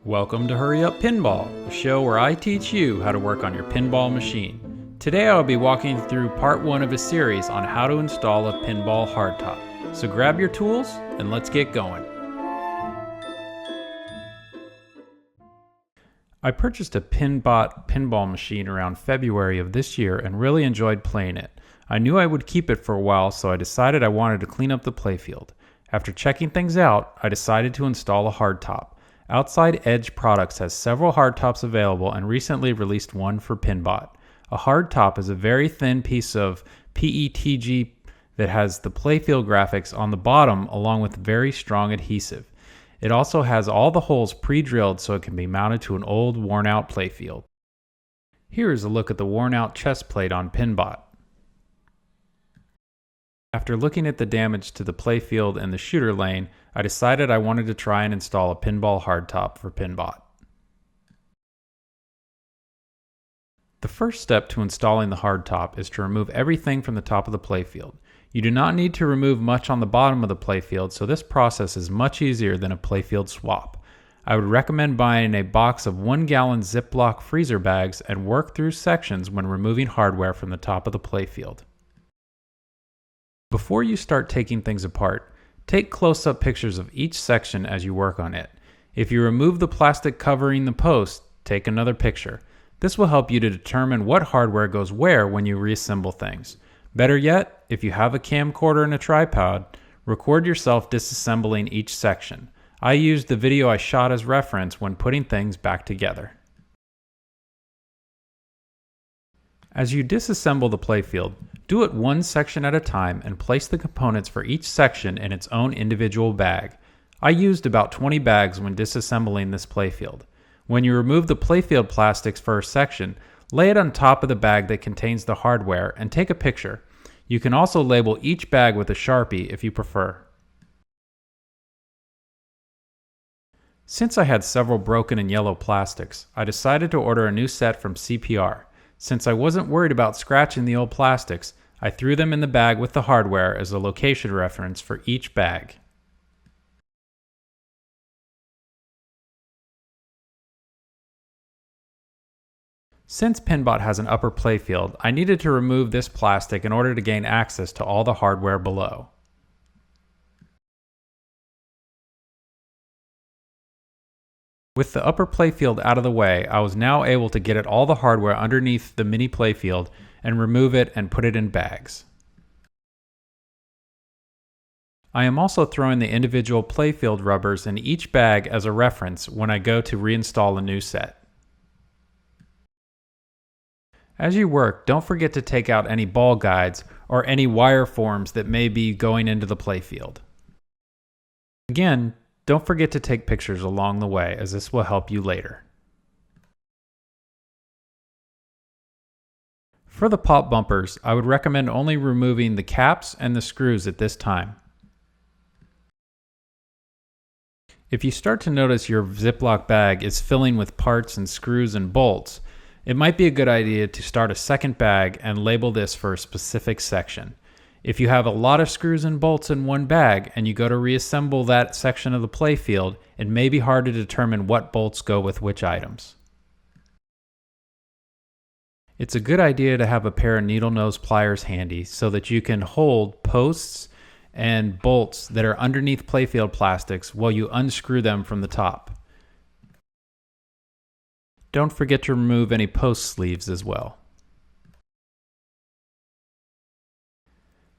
Welcome to Hurry Up Pinball, a show where I teach you how to work on your pinball machine. Today I will be walking you through part 1 of a series on how to install a pinball hardtop. So grab your tools and let's get going. I purchased a pinball machine around February of this year and really enjoyed playing it. I knew I would keep it for a while, so I decided I wanted to clean up the playfield. After checking things out, I decided to install a hardtop. Outside Edge Products has several hardtops available and recently released one for Pinbot. A hardtop is a very thin piece of PETG that has the playfield graphics on the bottom along with very strong adhesive. It also has all the holes pre-drilled so it can be mounted to an old worn-out playfield. Here is a look at the worn-out chest plate on Pinbot. After looking at the damage to the playfield and the shooter lane, I decided I wanted to try and install a pinball hardtop for Pinbot. The first step to installing the hardtop is to remove everything from the top of the playfield. You do not need to remove much on the bottom of the playfield, so this process is much easier than a playfield swap. I would recommend buying a box of 1-gallon Ziploc freezer bags and work through sections when removing hardware from the top of the playfield. Before you start taking things apart, take close-up pictures of each section as you work on it. If you remove the plastic covering the post, take another picture. This will help you to determine what hardware goes where when you reassemble things. Better yet, if you have a camcorder and a tripod, record yourself disassembling each section. I used the video I shot as reference when putting things back together. As you disassemble the playfield, do it one section at a time and place the components for each section in its own individual bag. I used about 20 bags when disassembling this playfield. When you remove the playfield plastics for a section, lay it on top of the bag that contains the hardware and take a picture. You can also label each bag with a Sharpie if you prefer. Since I had several broken and yellow plastics, I decided to order a new set from CPR. Since I wasn't worried about scratching the old plastics, I threw them in the bag with the hardware as a location reference for each bag. Since Pinbot has an upper playfield, I needed to remove this plastic in order to gain access to all the hardware below. With the upper playfield out of the way, I was now able to get at all the hardware underneath the mini playfield and remove it and put it in bags. I am also throwing the individual playfield rubbers in each bag as a reference when I go to reinstall a new set. As you work, don't forget to take out any ball guides or any wire forms that may be going into the playfield. Again, don't forget to take pictures along the way, as this will help you later. For the pop bumpers, I would recommend only removing the caps and the screws at this time. If you start to notice your Ziploc bag is filling with parts and screws and bolts, it might be a good idea to start a second bag and label this for a specific section. If you have a lot of screws and bolts in one bag and you go to reassemble that section of the playfield, it may be hard to determine what bolts go with which items. It's a good idea to have a pair of needle nose pliers handy so that you can hold posts and bolts that are underneath playfield plastics while you unscrew them from the top. Don't forget to remove any post sleeves as well.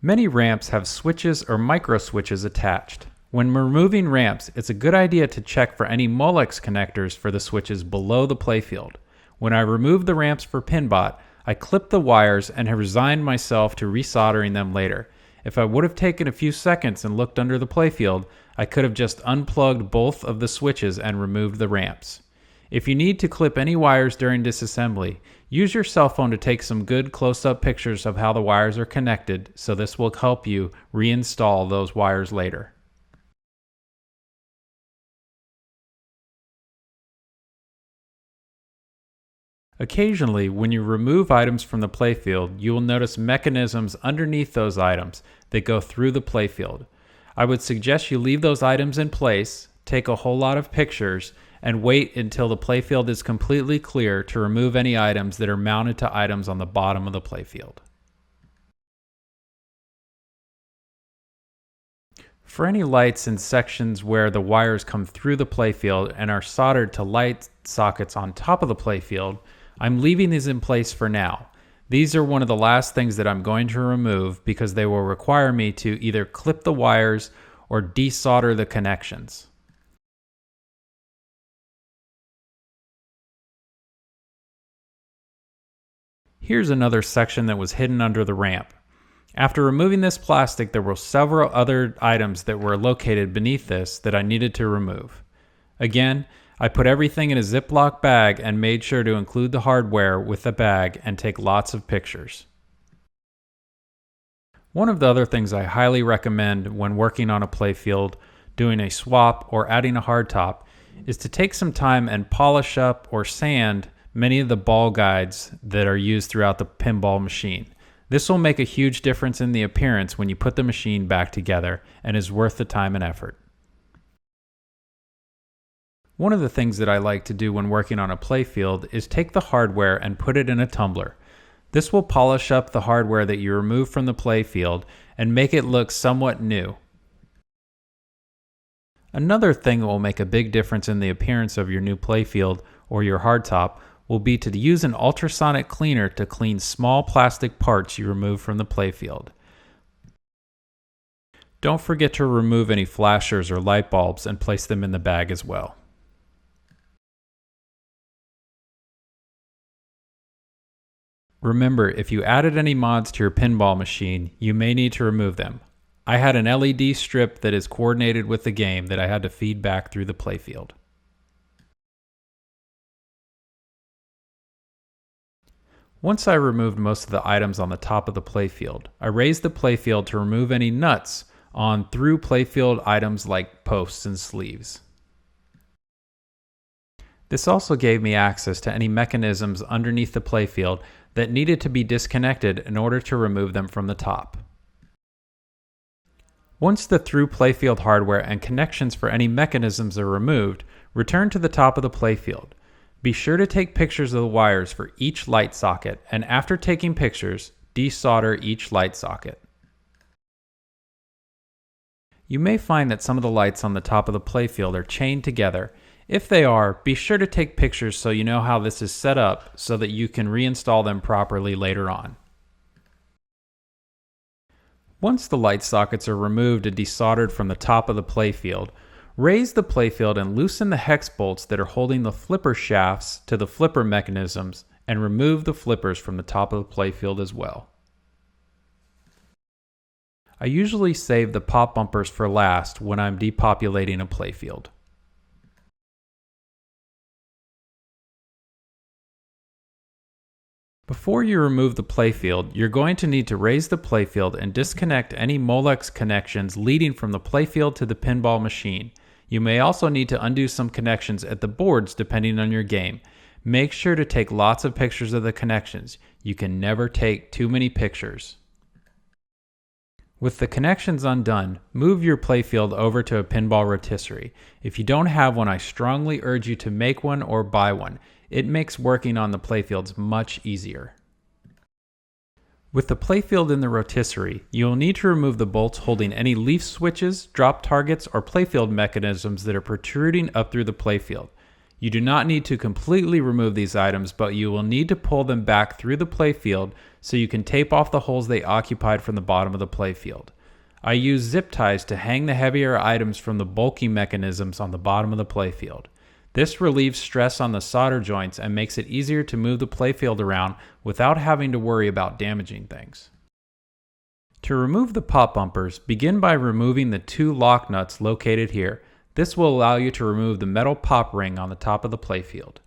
Many ramps have switches or micro switches attached. When removing ramps, it's a good idea to check for any Molex connectors for the switches below the playfield. When I removed the ramps for Pinbot, I clipped the wires and have resigned myself to resoldering them later. If I would have taken a few seconds and looked under the playfield, I could have just unplugged both of the switches and removed the ramps. If you need to clip any wires during disassembly, use your cell phone to take some good close-up pictures of how the wires are connected, so this will help you reinstall those wires later. Occasionally, when you remove items from the playfield, you will notice mechanisms underneath those items that go through the playfield. I would suggest you leave those items in place, take a whole lot of pictures, and wait until the playfield is completely clear to remove any items that are mounted to items on the bottom of the playfield. For any lights in sections where the wires come through the playfield and are soldered to light sockets on top of the playfield, I'm leaving these in place for now. These are one of the last things that I'm going to remove because they will require me to either clip the wires or desolder the connections. Here's another section that was hidden under the ramp. After removing this plastic, there were several other items that were located beneath this that I needed to remove. Again, I put everything in a Ziploc bag and made sure to include the hardware with the bag and take lots of pictures. One of the other things I highly recommend when working on a playfield, doing a swap, or adding a hardtop is to take some time and polish up or sand many of the ball guides that are used throughout the pinball machine. This will make a huge difference in the appearance when you put the machine back together and is worth the time and effort. One of the things that I like to do when working on a playfield is take the hardware and put it in a tumbler. This will polish up the hardware that you remove from the playfield and make it look somewhat new. Another thing that will make a big difference in the appearance of your new playfield or your hardtop will be to use an ultrasonic cleaner to clean small plastic parts you remove from the playfield. Don't forget to remove any flashers or light bulbs and place them in the bag as well. Remember, if you added any mods to your pinball machine, you may need to remove them. I had an LED strip that is coordinated with the game that I had to feed back through the playfield. Once I removed most of the items on the top of the playfield, I raised the playfield to remove any nuts on through playfield items like posts and sleeves. This also gave me access to any mechanisms underneath the playfield that needed to be disconnected in order to remove them from the top. Once the through playfield hardware and connections for any mechanisms are removed, return to the top of the playfield. Be sure to take pictures of the wires for each light socket, and after taking pictures, desolder each light socket. You may find that some of the lights on the top of the playfield are chained together. If they are, be sure to take pictures so you know how this is set up so that you can reinstall them properly later on. Once the light sockets are removed and desoldered from the top of the playfield, raise the playfield and loosen the hex bolts that are holding the flipper shafts to the flipper mechanisms and remove the flippers from the top of the playfield as well. I usually save the pop bumpers for last when I'm depopulating a playfield. Before you remove the playfield, you're going to need to raise the playfield and disconnect any Molex connections leading from the playfield to the pinball machine. You may also need to undo some connections at the boards depending on your game. Make sure to take lots of pictures of the connections. You can never take too many pictures. With the connections undone, move your playfield over to a pinball rotisserie. If you don't have one, I strongly urge you to make one or buy one. It makes working on the playfields much easier. With the playfield in the rotisserie, you will need to remove the bolts holding any leaf switches, drop targets, or playfield mechanisms that are protruding up through the playfield. You do not need to completely remove these items, but you will need to pull them back through the playfield so you can tape off the holes they occupied from the bottom of the playfield. I use zip ties to hang the heavier items from the bulky mechanisms on the bottom of the playfield. This relieves stress on the solder joints and makes it easier to move the playfield around without having to worry about damaging things. To remove the pop bumpers, begin by removing the 2 lock nuts located here. This will allow you to remove the metal pop ring on the top of the playfield.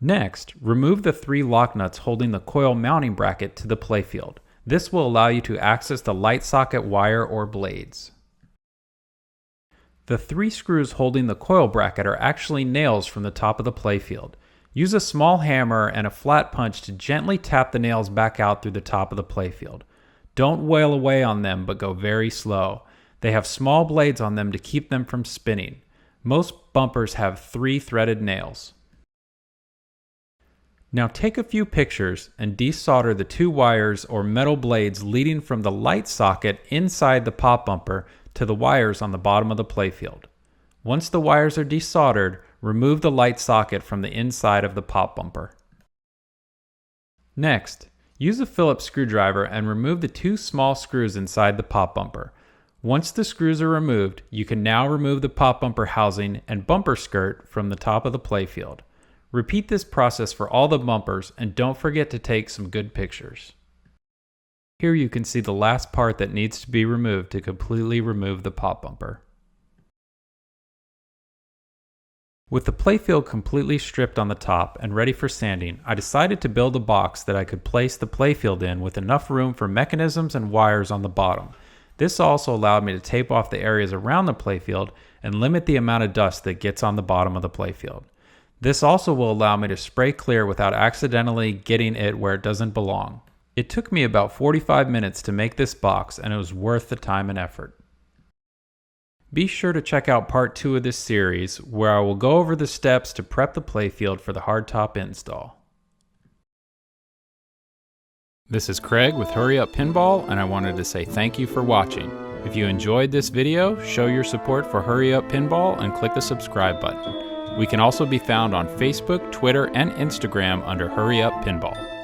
Next, remove the 3 lock nuts holding the coil mounting bracket to the playfield. This will allow you to access the light socket wire or blades. The 3 screws holding the coil bracket are actually nails from the top of the playfield. Use a small hammer and a flat punch to gently tap the nails back out through the top of the playfield. Don't wail away on them, but go very slow. They have small blades on them to keep them from spinning. Most bumpers have 3 threaded nails. Now take a few pictures and desolder the 2 wires or metal blades leading from the light socket inside the pop bumper to the wires on the bottom of the playfield. Once the wires are desoldered, remove the light socket from the inside of the pop bumper. Next, use a Phillips screwdriver and remove the 2 small screws inside the pop bumper. Once the screws are removed, you can now remove the pop bumper housing and bumper skirt from the top of the playfield. Repeat this process for all the bumpers and don't forget to take some good pictures. Here you can see the last part that needs to be removed to completely remove the pop bumper. With the playfield completely stripped on the top and ready for sanding, I decided to build a box that I could place the playfield in with enough room for mechanisms and wires on the bottom. This also allowed me to tape off the areas around the playfield and limit the amount of dust that gets on the bottom of the playfield. This also will allow me to spray clear without accidentally getting it where it doesn't belong. It took me about 45 minutes to make this box, and it was worth the time and effort. Be sure to check out part 2 of this series, where I will go over the steps to prep the playfield for the hardtop install. This is Craig with Hurry Up Pinball, and I wanted to say thank you for watching. If you enjoyed this video, show your support for Hurry Up Pinball and click the subscribe button. We can also be found on Facebook, Twitter, and Instagram under Hurry Up Pinball.